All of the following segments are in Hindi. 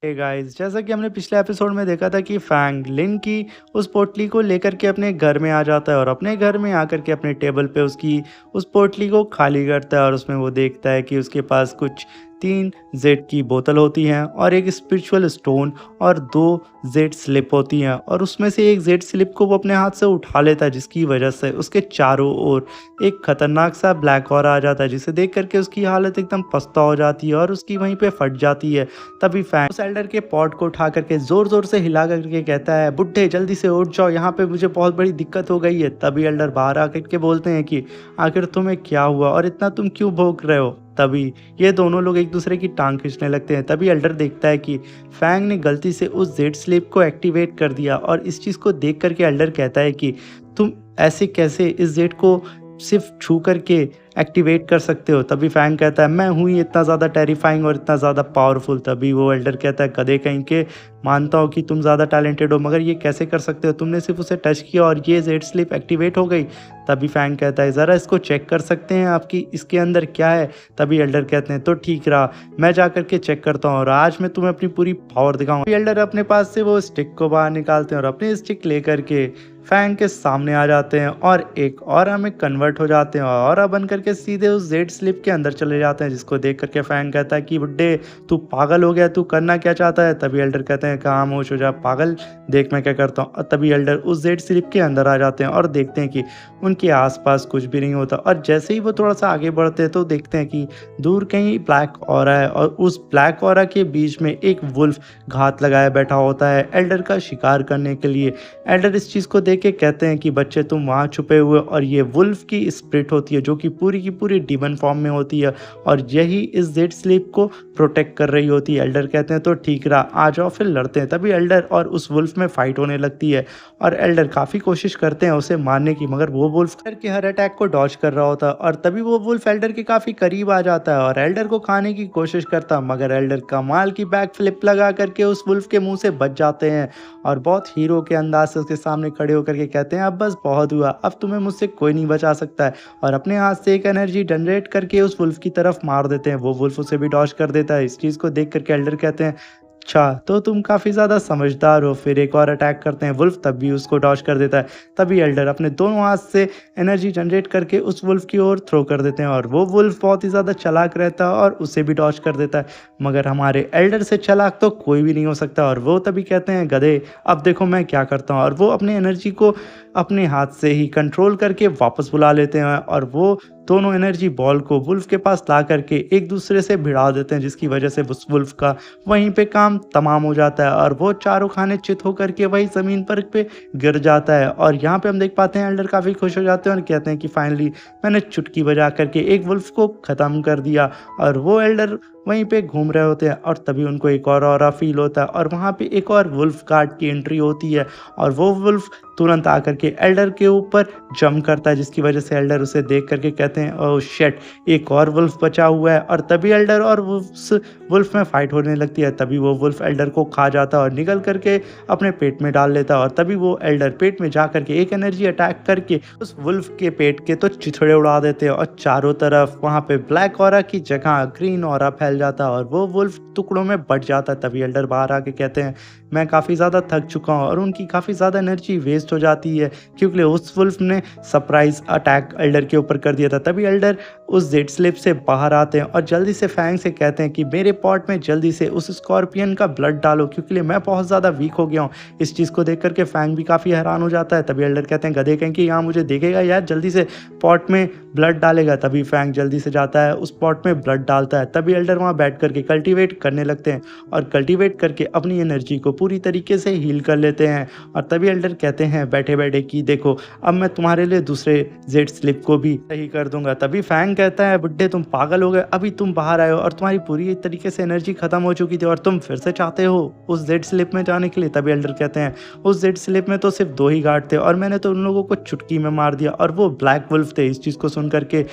हे गाइस, जैसा कि हमने पिछले एपिसोड में देखा था कि फैंग लिन की उस पोटली को लेकर के अपने घर में आ जाता है और अपने घर में आकर के अपने टेबल पे उसकी उस पोटली को खाली करता है और उसमें वो देखता है कि उसके पास कुछ 3 जेड की बोतल होती हैं और एक स्पिरिचुअल स्टोन और 2 जेड स्लिप होती हैं और उसमें से एक जेड स्लिप को वो अपने हाथ से उठा लेता है, जिसकी वजह से उसके चारों ओर एक खतरनाक सा ब्लैक ऑरा आ जाता है, जिसे देख करके उसकी हालत एकदम पछता हो जाती है और उसकी वहीं पे फट जाती है। तभी फैंग उस एल्डर के पॉट को उठा करके जोर जोर से हिला करके कहता है, बुड्ढे जल्दी से उठ जाओ, यहाँ पे मुझे बहुत बड़ी दिक्कत हो गई है। तभी एल्डर बाहर आकर के बोलते हैं कि आखिर तुम्हें क्या हुआ और इतना तुम क्यों भोग रहे हो। तभी ये दोनों लोग एक दूसरे की टांग खींचने लगते हैं। तभी एल्डर देखता है कि फैंग ने गलती से उस जेड स्लिप को एक्टिवेट कर दिया और इस चीज़ को देख करके एल्डर कहता है कि तुम ऐसे कैसे इस जेड को सिर्फ छू करके एक्टिवेट कर सकते हो। तभी फैंग कहता है, मैं हूँ ही इतना ज़्यादा टेरिफाइंग और इतना ज़्यादा पावरफुल। तभी वो एल्डर कहता है, गधे कहीं के, मानता हूँ कि तुम ज़्यादा टैलेंटेड हो, मगर ये कैसे कर सकते हो, तुमने सिर्फ उसे टच किया और ये जेड स्लिप एक्टिवेट हो गई। तभी फैंग कहता है, ज़रा इसको चेक कर सकते हैं आपकी इसके अंदर क्या है। तभी एल्डर कहते हैं, तो ठीक रहा, मैं जा करके चेक करता हूँ और आज मैं तुम्हें अपनी पूरी पावर दिखाऊंगा। एल्डर अपने पास से वो स्टिक को बाहर निकालते हैं और अपनी स्टिक लेकर के फैंग के सामने आ जाते हैं और एक ऑरा में कन्वर्ट हो जाते हैं और ऑरा बन करके सीधे उस जेड स्लिप के अंदर चले जाते हैं, जिसको देख करके फैंग कहता है कि बुड्ढे तू पागल हो गया, तू करना क्या चाहता है। तभी एल्डर कहते हैं, खामोश हो जा पागल, देख मैं क्या करता हूँ। और तभी एल्डर उस जेड स्लिप के अंदर आ जाते हैं और देखते हैं कि उनके आसपास कुछ भी नहीं होता और जैसे ही वो थोड़ा सा आगे बढ़ते हैं तो देखते हैं कि दूर कहीं ब्लैक ऑरा है और उस ब्लैक ऑरा के बीच में एक वुल्फ घात लगाए बैठा होता है एल्डर का शिकार करने के लिए। एल्डर इस चीज़ को देख के कहते हैं कि बच्चे तुम वहाँ छुपे हुए, और ये वुल्फ की स्पिरिट होती है जो कि पूरी की पूरी डीमन फॉर्म में होती है और यही इस जेड स्लीप को प्रोटेक्ट कर रही होती है। एल्डर कहते हैं, तो ठीक रहा, आ जाओ फिर लड़ते हैं। तभी एल्डर और उस वुल्फ में फाइट होने लगती है और एल्डर काफ़ी कोशिश करते हैं उसे मारने की, मगर वो वुल्फ एल्डर के हर अटैक को डॉज कर रहा होता है और तभी वो वुल्फ एल्डर के काफ़ी करीब आ जाता है और एल्डर को खाने की कोशिश करता, मगर एल्डर कमाल की बैक फ्लिप लगा करके उस वुल्फ के मुंह से बच जाते हैं और बहुत हीरो के अंदाज से उसके सामने खड़े होकर के कहते हैं, अब बस बहुत हुआ, अब तुम्हें मुझसे कोई नहीं बचा सकता है। और अपने हाथ से एक एनर्जी जनरेट करके उस वुल्फ की तरफ मार देते हैं। वो वुल्फ उसे भी डॉज कर देता है। इस चीज़ को देख करके एल्डर कहते हैं, अच्छा तो तुम काफ़ी ज़्यादा समझदार हो। फिर एक और अटैक करते हैं वुल्फ, तब भी उसको डॉज कर देता है। तभी एल्डर अपने दोनों हाथ से एनर्जी जनरेट करके उस वुल्फ की ओर थ्रो कर देते हैं और वो वुल्फ बहुत ही ज़्यादा चालाक रहता है और उसे भी डॉज कर देता है, मगर हमारे एल्डर से चालाक तो कोई भी नहीं हो सकता। और वो तभी कहते हैं, गधे अब देखो मैं क्या करता हूँ, और वो अपनी एनर्जी को अपने हाथ से ही कंट्रोल करके वापस बुला लेते हैं और वो दोनों एनर्जी बॉल को वुल्फ के पास ला करके एक दूसरे से भिड़ा देते हैं, जिसकी वजह से उस वुल्फ का वहीं पे काम तमाम हो जाता है और वो चारों खाने चित होकर के वही ज़मीन पर पे गिर जाता है। और यहाँ पे हम देख पाते हैं एल्डर काफ़ी खुश हो जाते हैं और कहते हैं कि फाइनली मैंने चुटकी बजा करके एक वुल्फ को ख़त्म कर दिया। और वो एल्डर वहीं पे घूम रहे होते हैं और तभी उनको एक और ऑरा फील होता है और वहाँ पे एक और वुल्फ गार्ड की एंट्री होती है और वो वुल्फ तुरंत आकर के एल्डर के ऊपर जंप करता है, जिसकी वजह से एल्डर उसे देख करके कहते हैं, ओह शिट, एक और वुल्फ बचा हुआ है। और तभी एल्डर और उस वुल्फ में फाइट होने लगती है। तभी वो वुल्फ एल्डर को खा जाता है और निकल करके अपने पेट में डाल लेता है और तभी वो एल्डर पेट में जा करके एक एनर्जी अटैक करके उस वुल्फ के पेट के तो चिथड़े उड़ा देते हैं और चारों तरफ वहाँ पे ब्लैक ऑरा की जगह ग्रीन ऑरा फैल जाता है और वो वुल्फ टुकड़ों में बट जाता है। तभी एल्डर बाहर आके कहते हैं, मैं काफ़ी ज़्यादा थक चुका हूँ, और उनकी काफ़ी ज़्यादा एनर्जी वेस्ट हो जाती है क्योंकि उस वुल्फ ने सरप्राइज अटैक एल्डर के ऊपर कर दिया था। तभी एल्डर उस जेड स्लिप से बाहर आते हैं और जल्दी से फैंग से कहते हैं कि मेरे पॉट में जल्दी से उस स्कॉर्पियन का ब्लड डालो क्योंकि मैं बहुत ज़्यादा वीक हो गया हूँ। इस चीज़ को देख करके फैंग भी काफ़ी हैरान हो जाता है। तभी एल्डर कहते हैं, गधे कहीं कि यहाँ मुझे देखेगा यार, जल्दी से पॉट में ब्लड डालेगा। तभी फैंग जल्दी से जाता है उस पॉट में ब्लड डालता है। तभी एल्डर वहाँ बैठ करके कल्टीवेट करने लगते हैं और कल्टीवेट करके अपनी एनर्जी को पूरी तरीके से हील कर लेते हैं। और तभी एल्डर कहते हैं बैठे बैठे कि देखो अब मैं तुम्हारे लिए दूसरे जेड स्लिप को भी सही कर दूंगा। तभी फैंग कहता है, बुड्ढे तुम पागल हो गए, अभी तुम बाहर आए हो और तुम्हारी पूरी तरीके से एनर्जी खत्म हो चुकी थी और तुम फिर से चाहते हो उस जेड स्लिप में जाने के लिए। तभी एल्डर कहते हैं, उस जेड स्लिप में तो सिर्फ 2 ही गार्ड थे और मैंने तो उन लोगों को चुटकी में मार दिया और वो ब्लैक वुल्फ थे। इस चीज़ को सुन करके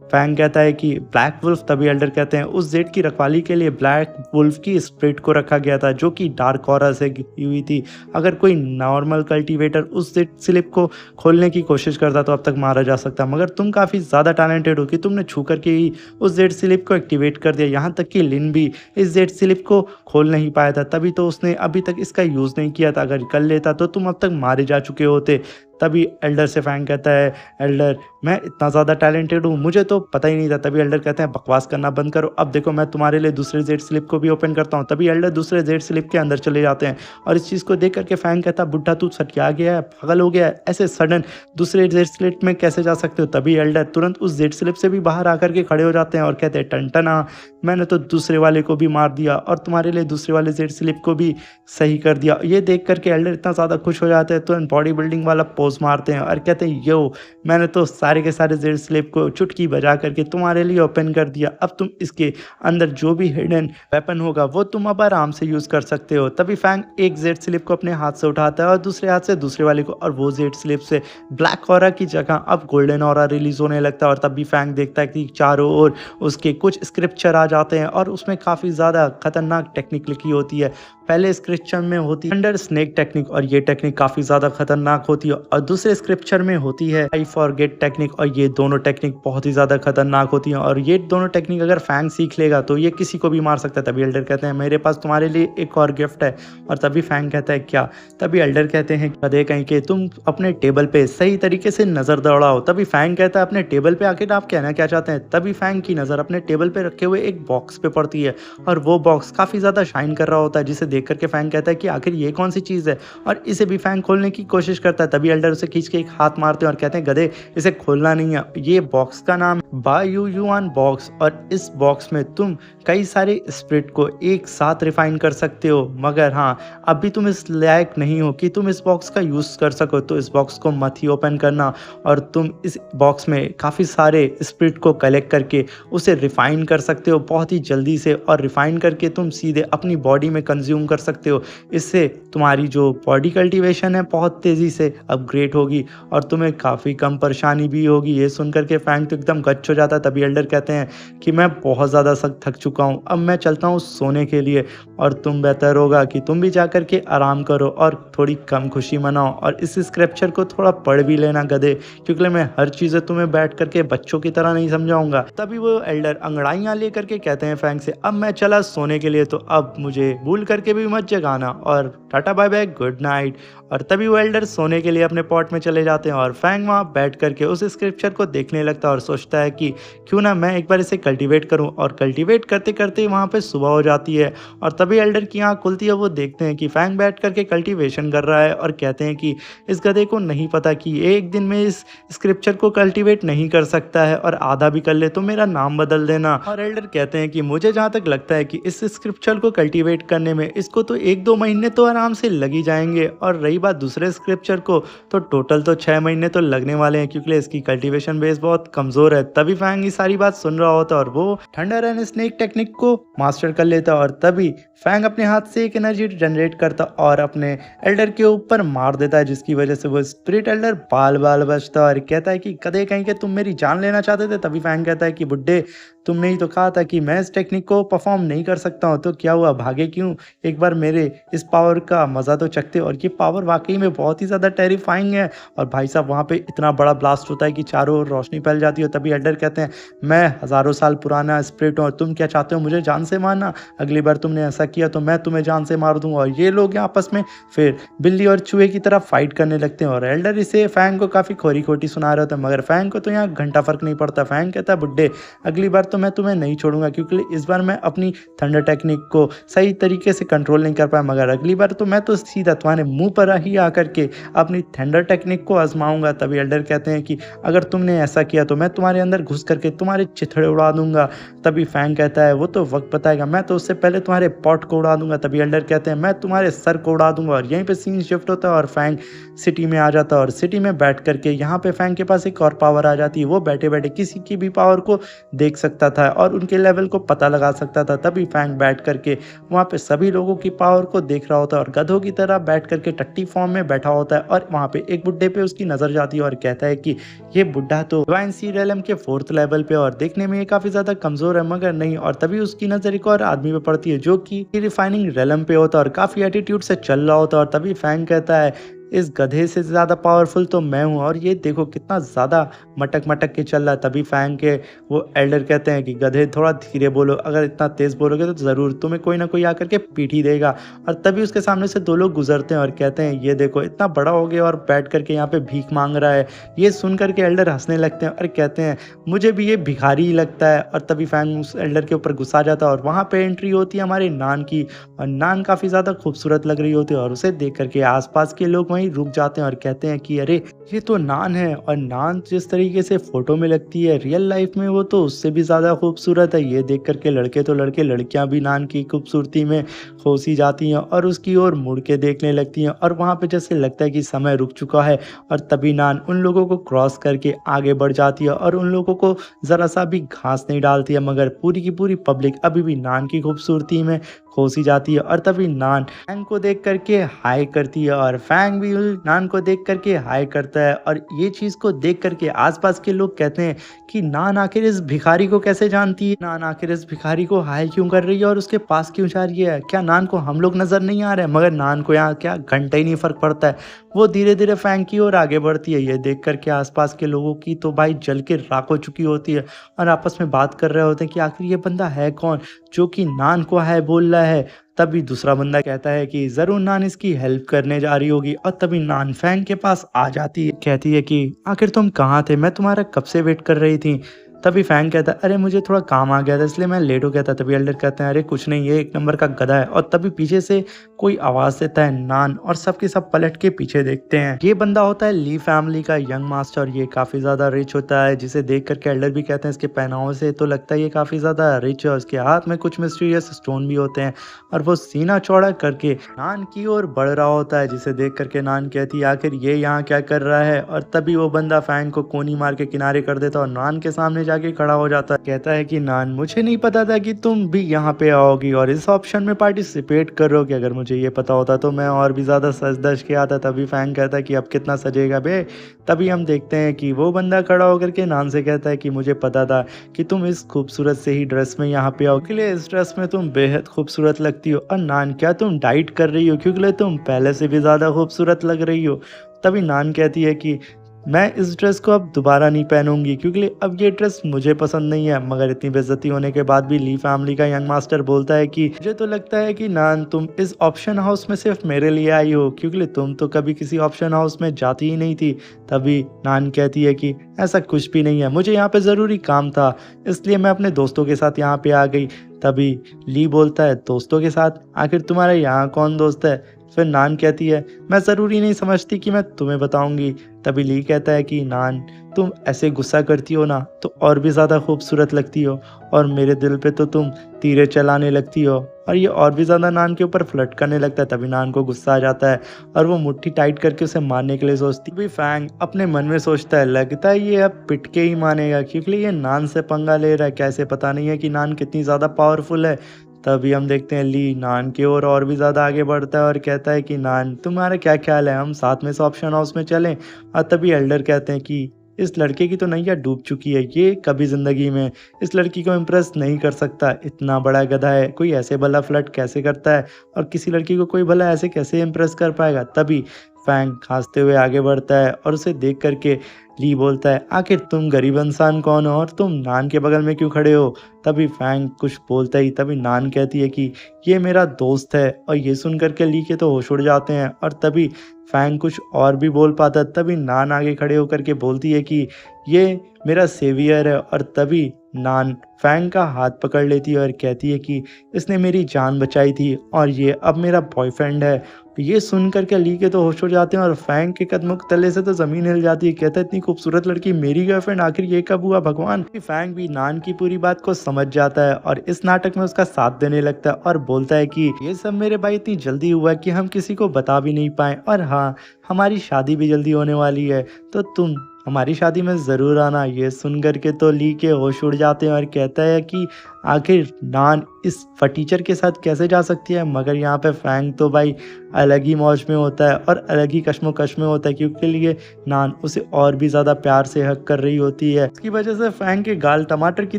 फैंग कहता है कि ब्लैक वुल्फ, तभी एल्डर कहते हैं उस जेड की रखवाली के लिए ब्लैक वुल्फ की स्प्रिट को रखा गया था जो कि डार्क ऑरा से घिरी हुई थी। अगर कोई नॉर्मल कल्टीवेटर उस जेड स्लिप को खोलने की कोशिश करता तो अब तक मारा जा सकता, मगर तुम काफ़ी ज़्यादा टैलेंटेड हो कि तुमने छू करके ही उस जेड स्लिप को एक्टिवेट कर दिया। यहाँ तक कि लिन भी इस जेड स्लिप को खोल नहीं पाया था, तभी तो उसने अभी तक इसका यूज़ नहीं किया था। अगर कर लेता तो तुम अब तक मारे जा चुके होते। तभी एल्डर से फैंग कहता है, एल्डर मैं इतना ज़्यादा टैलेंटेड हूँ, मुझे तो पता ही नहीं था। तभी एल्डर कहते हैं बकवास करना बंद करो, अब देखो मैं तुम्हारे लिए दूसरे जेड स्लिप को भी ओपन करता हूँ। तभी एल्डर दूसरे जेड स्लिप के अंदर चले जाते हैं और इस चीज़ को देख करके फैंग कहता है बुढ़ा तू सटका गया है, पागल हो गया है, ऐसे सडन दूसरे जेड स्लिप में कैसे जा सकते हो। तभी एल्डर तुरंत उस जेड स्लिप से भी बाहर आकर के खड़े हो जाते हैं और कहते हैं टनटना, मैंने तो दूसरे वाले को भी मार दिया और तुम्हारे लिए दूसरे वाले जेड स्लिप को भी सही कर दिया। ये देख करके एल्डर इतना ज़्यादा खुश हो जाते हैं, तुरंत बॉडी बिल्डिंग वाला पोज मारते हैं और कहते हैं यो, मैंने तो सारे के सारे जेड स्लिप को चुटकी बजा करके तुम्हारे लिए ओपन कर दिया, अब तुम इसके अंदर जो भी हिडन वेपन होगा वो तुम अब आराम से यूज़ कर सकते हो। तभी फैंग एक जेड स्लिप को अपने हाथ से उठाता है और दूसरे हाथ से दूसरे वाले को, और वो जेड स्लिप से ब्लैक ऑरा की जगह अब गोल्डन ऑरा रिलीज होने लगता है। और तभी फैंग देखता है कि चारों ओर उसके कुछ स्क्रिप्चर आ जाते हैं और उसमें काफ़ी ज़्यादा खतरनाक टेक्निक लिखी होती है। पहले स्क्रिप्चर में होती है अंडर स्नेक टेक्निक और ये टेक्निक काफ़ी ज़्यादा खतरनाक होती है, और दूसरे स्क्रिप्चर में होती है आई फॉरगेट टेक्निक और ये दोनों टेक्निक बहुत ही ज़्यादा खतरनाक होती हैं। और ये दोनों टेक्निक अगर फैंग सीख लेगा तो ये किसी को भी मार सकता है। तभी एल्डर कहते हैं मेरे पास तुम्हारे लिए एक और गिफ्ट है। और तभी फैंग कहता है क्या। तभी एल्डर कहते हैं कदे कहीं के तुम अपने टेबल पे सही तरीके से नज़र दौड़ाओ। तभी फैंग कहता है अपने टेबल पे आखिर आप कहना क्या चाहते हैं। तभी फैंग की नज़र अपने टेबल पे रखे हुए एक बॉक्स पे पड़ती है और वो बॉक्स काफ़ी ज़्यादा शाइन कर रहा होता है, जिसे देख करके फैंग कहता है कि आखिर ये कौन सी चीज़ है, और इसे भी फैंग खोलने की कोशिश करता है। तभी एल्डर उसे खींच के एक हाथ मारते हैं और कहते हैं गधे, इसे खोलना नहीं है। ये बॉक्स का नाम बाय यू युआन बॉक्स, और इस बॉक्स में तुम कई सारे स्पिरिट को एक साथ रिफाइन कर सकते हो, मगर हाँ अभी तुम इस लायक नहीं हो कि तुम इस बॉक्स का यूज़ कर सको, तो इस बॉक्स को मत ही ओपन करना। और तुम इस बॉक्स में काफ़ी सारे स्पिरिट को कलेक्ट करके उसे रिफाइन कर सकते हो बहुत ही जल्दी से, और रिफाइन करके तुम सीधे अपनी बॉडी में कंज्यूम कर सकते हो। इससे तुम्हारी जो बॉडी कल्टीवेशन है बहुत तेज़ी से अपग्रेड होगी और तुम्हें काफ़ी कम परेशानी भी होगी। ये सुन करके फैंग तो एकदम गच्छ हो जाता है। तभी एल्डर कहते हैं कि मैं बहुत ज़्यादा थक चुका हूँ, अब मैं चलता हूँ सोने के लिए, और तुम बेहतर होगा कि तुम भी जा करके आराम करो और थोड़ी कम खुशी मनाओ, और इस स्क्रिप्चर को थोड़ा पढ़ भी लेना गधे, क्योंकि मैं हर चीज़ें तुम्हें बैठ करके बच्चों की तरह नहीं समझाऊंगा। तभी वो एल्डर अंगड़ाइयाँ ले करके कहते हैं फैंग से अब मैं चला सोने के लिए, तो अब मुझे भूल करके भी मत जगाना, और tata bye bye good night. और तभी वो एल्डर सोने के लिए अपने पॉट में चले जाते हैं और फैंग वहाँ बैठ करके उस स्क्रिप्चर को देखने लगता है और सोचता है कि क्यों ना मैं एक बार इसे कल्टीवेट करूं। और कल्टीवेट करते करते वहाँ पे सुबह हो जाती है और तभी एल्डर की आँख खुलती है। वो देखते हैं कि फैंग बैठ करके कल्टीवेशन कर रहा है और कहते हैं कि इस गधे को नहीं पता कि एक दिन में इस स्क्रिप्चर को कल्टीवेट नहीं कर सकता है, और आधा भी कर ले तो मेरा नाम बदल देना। और एल्डर कहते हैं कि मुझे जहाँ तक लगता है कि इस स्क्रिप्चर को कल्टीवेट करने में इसको तो 1-2 महीने तो आराम से लग ही जाएंगे, और रही बात दूसरे स्क्रिप्चर को तो टोटल तो 6 महीने तो लगने वाले हैं, क्योंकि इसकी कल्टीवेशन बेस बहुत कमज़ोर है। तभी फैंग ये सारी बात सुन रहा होता है और वो थंडर एंड स्नेक टेक्निक को मास्टर कर लेता है, और तभी फैंग अपने हाथ से एक एनर्जी जनरेट करता और अपने एल्डर के ऊपर मार देता है, जिसकी वजह से वो स्पिरिट एल्डर बाल बाल बचता है और कहता है कि कदे कहीं के तुम मेरी जान लेना चाहते थे। तभी फैंग कहता है कि बुड्ढे तुमने ही तो कहा था कि मैं इस टेक्निक को परफॉर्म नहीं कर सकता हूँ, तो क्या हुआ भागे क्यों, एक बार मेरे इस पावर का मज़ा तो चखते। और ये पावर वाकई में बहुत ही ज़्यादा टेरिफाइंग है। और भाई साहब वहाँ पे इतना बड़ा ब्लास्ट होता है कि चारों ओर रोशनी फैल जाती है। तभी एल्डर कहते हैं मैं हज़ारों साल पुराना स्पिरिट हूँ और तुम क्या चाहते हो मुझे जान से मारना, अगली बार तुमने ऐसा किया तो मैं तुम्हें जान से मार दूंगा। और ये लोग आपस में फिर बिल्ली और चूहे की तरह फाइट करने लगते हैं और एल्डर इसे फैंग को काफ़ी खोरी खोटी सुना रहे होते हैं, मगर फैंग को तो यहाँ घंटा फर्क नहीं पड़ता। फैंग कहता है बुड्ढे अगली बार तो मैं तुम्हें नहीं छोड़ूंगा, क्योंकि इस बार मैं अपनी थंडर टेक्निक को सही तरीके से कंट्रोल नहीं कर पाया, मगर अगली बार तो मैं तो सीधा तुम्हारे मुंह पर ही आकर के अपनी थंडर टेक्निक को आजमाऊंगा। तभी एल्डर कहते हैं कि अगर तुमने ऐसा किया तो मैं तुम्हारे अंदर घुस करके तुम्हारे चिथड़े उड़ा दूंगा। तभी फैंग कहता है वो तो वक्त बताएगा, मैं तो उससे पहले तुम्हारे पॉट को उड़ा दूंगा। तभी एल्डर कहते हैं मैं तुम्हारे सर को उड़ा दूंगा। और यहीं पे सीन शिफ्ट होता है और फैंग सिटी में आ जाता है, और सिटी में बैठ करके यहाँ पे फैंग के पास एक और पावर आ जाती है, वो बैठे बैठे किसी की भी पावर को देख सकता सकता था और उनके लेवल को पता लगा सकता था। तभी फैंग बैठ करके वहाँ पे सभी लोगों की पावर को देख रहा होता है और गधों की तरह बैठ करके टट्टी फॉर्म में बैठा होता है और वहाँ पे एक बुड्ढे पे उसकी नज़र जाती है और कहता है कि ये बुड्ढा तो डिवाइन सी रेलम के 4th लेवल पे और देखने में ये काफ़ी ज़्यादा कमज़ोर है मगर नहीं। और तभी उसकी नज़र एक और आदमी पे पड़ती है जो कि रिफाइनिंग रेलम पे होता है और काफ़ी एटीट्यूड से चल रहा होता है। और तभी फैंग कहता है इस गधे से ज़्यादा पावरफुल तो मैं हूँ और ये देखो कितना ज़्यादा मटक के चल रहा है। तभी फैंग के वो एल्डर कहते हैं कि गधे थोड़ा धीरे बोलो, अगर इतना तेज़ बोलोगे तो ज़रूर तुम्हें कोई ना कोई आकर के पीट ही देगा। और तभी उसके सामने से 2 लोग गुजरते हैं और कहते हैं ये देखो इतना बड़ा हो गया और बैठ करके यहाँ पे भीख मांग रहा है। ये सुन करके एल्डर हंसने लगते हैं और कहते हैं मुझे भी ये भिखारी ही लगता है। और तभी फैंग उस एल्डर के ऊपर गुस्सा आ जाता है और वहाँ पे एंट्री होती है हमारे नान की। और नान काफ़ी ज़्यादा खूबसूरत लग रही होती है और उसे देख करके आसपास के लोग वहीं रुक जाते हैं और कहते हैं कि अरे ये तो नान है। और नान जिस तरीके से फोटो में लगती है रियल लाइफ में वो तो उससे भी ज़्यादा खूबसूरत है। ये देख करके लड़के तो लड़के लड़कियां भी नान की खूबसूरती में खोसी जाती हैं और उसकी ओर मुड़ के देखने लगती हैं। और वहाँ पे जैसे लगता है कि समय रुक चुका है और तभी नान उन लोगों को क्रॉस करके आगे बढ़ जाती है और उन लोगों को ज़रा सा भी घास नहीं डालती है मगर पूरी की पूरी पब्लिक अभी भी नान की खूबसूरती में खोसी जाती है। और तभी नान फैंग को देख करके हाय करती है और फैंग भी नान को देख करके हाय करता है। और ये चीज़ को देख करके आसपास के लोग कहते हैं कि नान आखिर इस भिखारी को कैसे जानती है, नान आखिर इस भिखारी को हाय क्यों कर रही है और उसके पास क्यों जा रही है, क्या नान को हम लोग नज़र नहीं आ रहे हैं। मगर नान को यहाँ क्या घंटे ही नहीं फर्क पड़ता है, वो धीरे धीरे फैंग की ओर आगे बढ़ती है। ये देख करके आसपास के लोगों की तो भाई जल के राख हो चुकी होती है और आपस में बात कर रहे होते हैं कि आखिर ये बंदा है कौन जो कि नान को हाय बोल रहा है। तभी दूसरा बंदा कहता है कि ज़रूर नान इसकी हेल्प करने जा रही होगी। और तभी नान फैंग के पास आ जाती है, कहती है कि आखिर तुम कहाँ थे, मैं तुम्हारा कब से वेट कर रही थी। तभी फैंग कहता है अरे मुझे थोड़ा काम आ गया था इसलिए मैं लेट हो गया था। तभी एल्डर कहते हैं अरे कुछ नहीं, ये 1 नंबर का गधा है। और तभी पीछे से कोई आवाज़ देता है नान और सबके सब पलट के पीछे देखते हैं। ये बंदा होता है ली फैमिली का यंग मास्टर। ये काफ़ी ज़्यादा रिच होता है जिसे देख करके एल्डर भी कहते हैं इसके पहनावे से तो लगता है ये काफ़ी ज़्यादा रिच है। उसके हाथ में कुछ मिस्टीरियस स्टोन भी होते हैं और वो सीना चौड़ा करके नान की ओर बढ़ रहा होता है जिसे देख करके नान कहती है आखिर ये यहाँ क्या कर रहा है। और तभी वो बंदा फैंग को कोनी मार के किनारे कर देता है और नान के सामने जाके खड़ा हो जाता है। कहता है कि नान मुझे नहीं पता था कि तुम भी यहाँ पे आओगी और इस ऑप्शन में पार्टिसिपेट करोगे, अगर मुझे ये पता होता तो मैं और भी ज़्यादा सज धज के आता। तभी फैंग कहता है कि अब कितना सजेगा बे। तभी हम देखते हैं कि वो बंदा खड़ा होकर के नान से कहता है कि मुझे पता था कि तुम इस खूबसूरत से ही ड्रेस में यहाँ पे आओ, क्योंकि इस ड्रेस में तुम बेहद खूबसूरत लगती हो। और नान क्या तुम डाइट कर रही हो, क्योंकि तुम पहले से भी ज़्यादा खूबसूरत लग रही हो। तभी नान कहती है कि मैं इस ड्रेस को अब दोबारा नहीं पहनूंगी क्योंकि अब ये ड्रेस मुझे पसंद नहीं है। मगर इतनी बेइज्जती होने के बाद भी ली फैमिली का यंग मास्टर बोलता है कि मुझे तो लगता है कि नान तुम इस ऑप्शन हाउस में सिर्फ मेरे लिए आई हो, क्योंकि तुम तो कभी किसी ऑप्शन हाउस में जाती ही नहीं थी। तभी नान कहती है कि ऐसा कुछ भी नहीं है, मुझे यहाँ पे ज़रूरी काम था इसलिए मैं अपने दोस्तों के साथ यहाँ पे आ गई। तभी ली बोलता है दोस्तों के साथ, आखिर तुम्हारा यहाँ कौन दोस्त है। फिर नान कहती है मैं ज़रूरी नहीं समझती कि मैं तुम्हें बताऊंगी। तभी ली कहता है कि नान तुम ऐसे गुस्सा करती हो ना तो और भी ज़्यादा खूबसूरत लगती हो और मेरे दिल पे तो तुम तीरे चलाने लगती हो। और ये और भी ज़्यादा नान के ऊपर फ्लर्ट करने लगता है। तभी नान को गुस्सा आ जाता है और वो मुट्ठी टाइट करके उसे मारने के लिए सोचती है। तभी फैंग अपने मन में सोचता है लगता है ये अब पिट के ही मानेगा क्योंकि ये नान से पंगा ले रहा है, कैसे पता नहीं है कि नान कितनी ज़्यादा पावरफुल है। तभी हम देखते हैं ली नान की ओर और भी ज़्यादा आगे बढ़ता है और कहता है कि नान तुम्हारा क्या ख्याल है हम साथ में से ऑप्शन हाउस में चलें। और तभी एल्डर कहते हैं कि इस लड़के की तो नैया डूब चुकी है, ये कभी ज़िंदगी में इस लड़की को इम्प्रेस नहीं कर सकता, इतना बड़ा गधा है, कोई ऐसे भला फ्लर्ट कैसे करता है और किसी लड़की को कोई भला ऐसे कैसे इम्प्रेस कर पाएगा। तभी फैंग हंसते हुए आगे बढ़ता है और उसे देख करके ली बोलता है आखिर तुम गरीब इंसान कौन हो और तुम नान के बगल में क्यों खड़े हो। तभी फैंग कुछ बोलता ही तभी नान कहती है कि ये मेरा दोस्त है। और ये सुन करके ली के तो होश उड़ जाते हैं और तभी फैंग कुछ और भी बोल पाता तभी नान आगे खड़े होकर के बोलती है कि ये मेरा सेवियर है। और तभी नान फैंग का हाथ पकड़ लेती है और कहती है कि इसने मेरी जान बचाई थी और ये अब मेरा बॉयफ्रेंड है। ये सुन करके ली के तो होश हो जाते हैं और फैंग के कदमों के तले से तो ज़मीन हिल जाती है। कहता है इतनी खूबसूरत लड़की मेरी गर्लफ्रेंड, आखिर ये कब हुआ भगवान। फैंग भी नान की पूरी बात को समझ जाता है और इस नाटक में उसका साथ देने लगता है और बोलता है कि ये सब मेरे भाई इतनी जल्दी हुआ कि हम किसी को बता भी नहीं पाए और हाँ हमारी शादी भी जल्दी होने वाली है, तो तुम हमारी शादी में ज़रूर आना। ये सुन कर के तो ली के होश उड़ जाते हैं और कहता है कि आखिर नान इस फटीचर के साथ कैसे जा सकती है? मगर यहाँ पे फैंग तो भाई अलग ही मौज में होता है और अलग ही कश्मोकश में होता है, क्योंकि लिए नान उसे और भी ज़्यादा प्यार से हग कर रही होती है। इसकी वजह से फैंग के गाल टमाटर की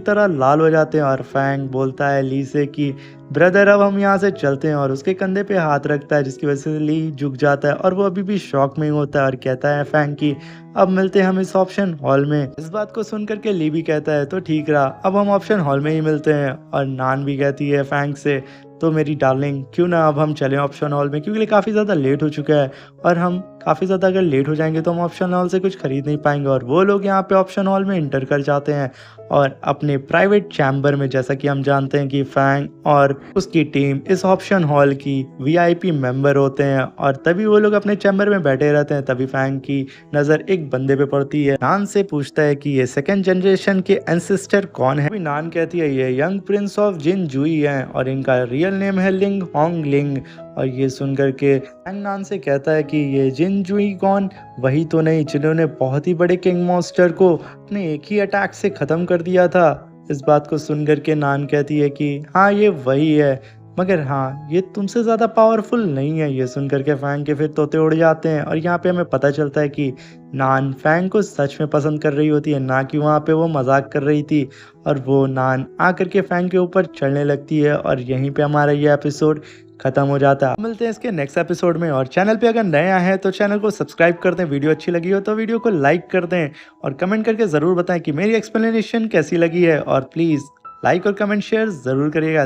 तरह लाल हो जाते हैं और फैंग बोलता है ली से कि ब्रदर अब हम यहाँ से चलते हैं, और उसके कंधे पे हाथ रखता है, जिसकी वजह से ली झुक जाता है और वो अभी भी शॉक में ही होता है और कहता है फैंग की अब मिलते हैं हम इस ऑप्शन हॉल में। इस बात को सुन करके ली भी कहता है तो ठीक रहा, अब हम ऑप्शन हॉल में ही मिलते हैं। और नान भी कहती है फैंग से तो मेरी डार्लिंग क्यों ना अब हम चलें ऑप्शन हॉल में, क्योंकि काफ़ी ज़्यादा लेट हो चुका है और हम काफ़ी ज़्यादा अगर लेट हो जाएंगे तो हम ऑप्शन हॉल से कुछ खरीद नहीं पाएंगे। और वो लोग यहाँ पे ऑप्शन हॉल में इंटर कर जाते हैं और अपने प्राइवेट चैम्बर में, जैसा कि हम जानते हैं कि फैंग और उसकी टीम इस ऑप्शन हॉल की वीआईपी मेंबर होते हैं, और तभी वो लोग अपने चैम्बर में बैठे रहते हैं। तभी फैंग की नज़र एक बंदे पे पड़ती है। नान से पूछता है कि ये सेकंड जनरेशन के एंसेस्टर कौन है? नान कहती है ये यंग प्रिंस ऑफ जिन जुई हैं और इनका रियल नेम है लिंग होंग लिंग। और ये सुनकर के फैंग नान से कहता है कि ये जिन जुई कौन? वही तो नहीं जिन्होंने बहुत ही बड़े किंग मॉन्स्टर को अपने एक ही अटैक से ख़त्म कर दिया था। इस बात को सुनकर के नान कहती है कि हाँ ये वही है, मगर हाँ ये तुमसे ज़्यादा पावरफुल नहीं है। ये सुनकर के फैंग के फिर तोते उड़ जाते हैं और यहाँ पे हमें पता चलता है कि नान फैंग को सच में पसंद कर रही होती है, ना कि वहाँ पे वो मजाक कर रही थी। और वो नान आकर के फैंग के ऊपर चढ़ने लगती है और यहीं पे हमारा ये एपिसोड खत्म हो जाता है। मिलते हैं इसके नेक्स्ट एपिसोड में, और चैनल पे अगर नए आए हैं तो चैनल को सब्सक्राइब कर दें, वीडियो अच्छी लगी हो तो वीडियो को लाइक कर दें और कमेंट करके ज़रूर बताएं कि मेरी एक्सप्लेनेशन कैसी लगी है, और प्लीज़ लाइक और कमेंट शेयर ज़रूर करिएगा।